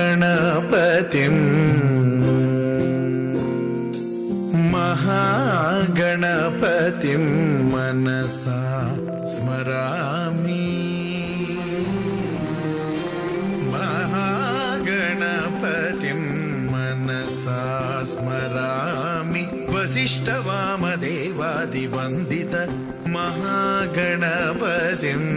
महागणपतिम् महागणपतिं मनसा स्मरामि महागणपतिं मनसा स्मरामि वसिष्ठवामदेवादिवन्दित महागणपतिम्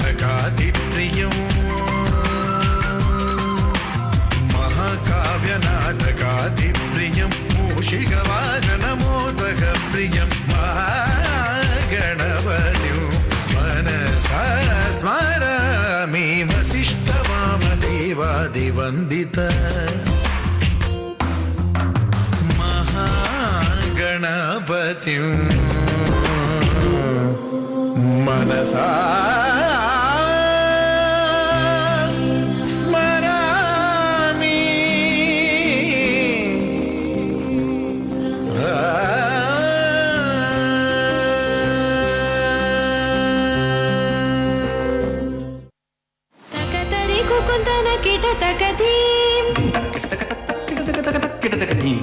महाकाव्यनाटकादिप्रियं महाकाव्यनाटकादिप्रियं मूषिकवाहनमोदकप्रियं महागणपतिं मनसा स्मरामि वसिष्ठवामदेवादिवन्दित गणपतिं मनसा स्मरामि तकतरि कुकुन्तन किटतकधीं किटतकधीं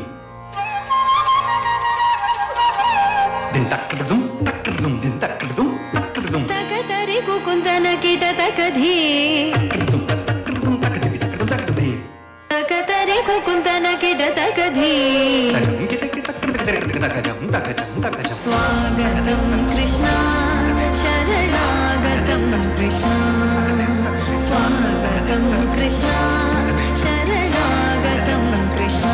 तकतरि कुकुन्तन किटतकधीं तकतरि कुकुन्तन किटतकधीं स्वागतं कृष्णा शरणागतं कृष्णा स्वागतं कृष्णा शरणागतं कृष्णा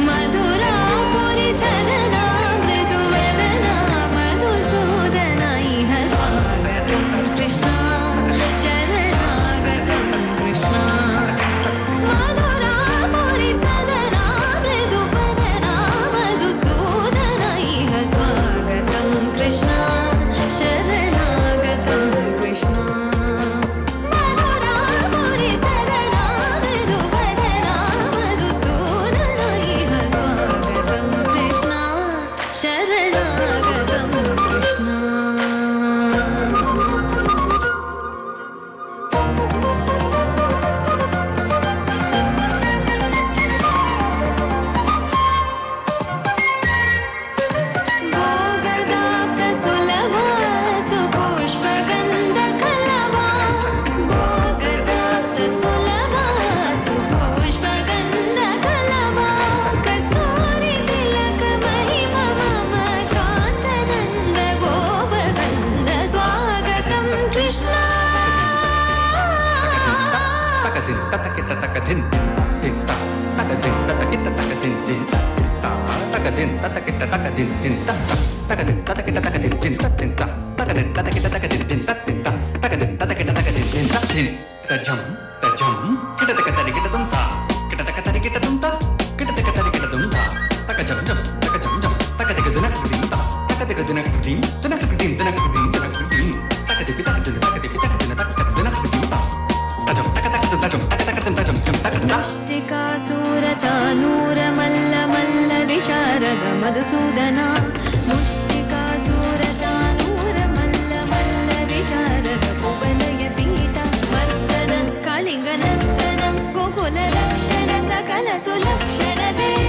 मधुरापुरि सदना मृदुवदना मधुसूदना इह स्वागतं कृष्णा शरणागतं कृष्णा मधुरापुरि सदना मृदुवदना मधुसूदना इह स्वागतं कृष्णा शरणागतं कृष्णा मधुरापुरि सदना मृदुवदना मधुसूदना इह स्वागतं कृष्णा शरणागतं कृष्णा भोगदाप्तसुलभा सुपुष्पगन्धकलभा भोगदाप्तसुलभा सुपुष्पगन्धकलभा कस्तूरितिलकमहिमा मम कान्तनन्द गोपगन्ध स्वागतं कृष्णा मुष्टिकासुरचानूरमल्ल मल्ल विशारद मधुसूदना मुष्टिकासुर सुलक्षणते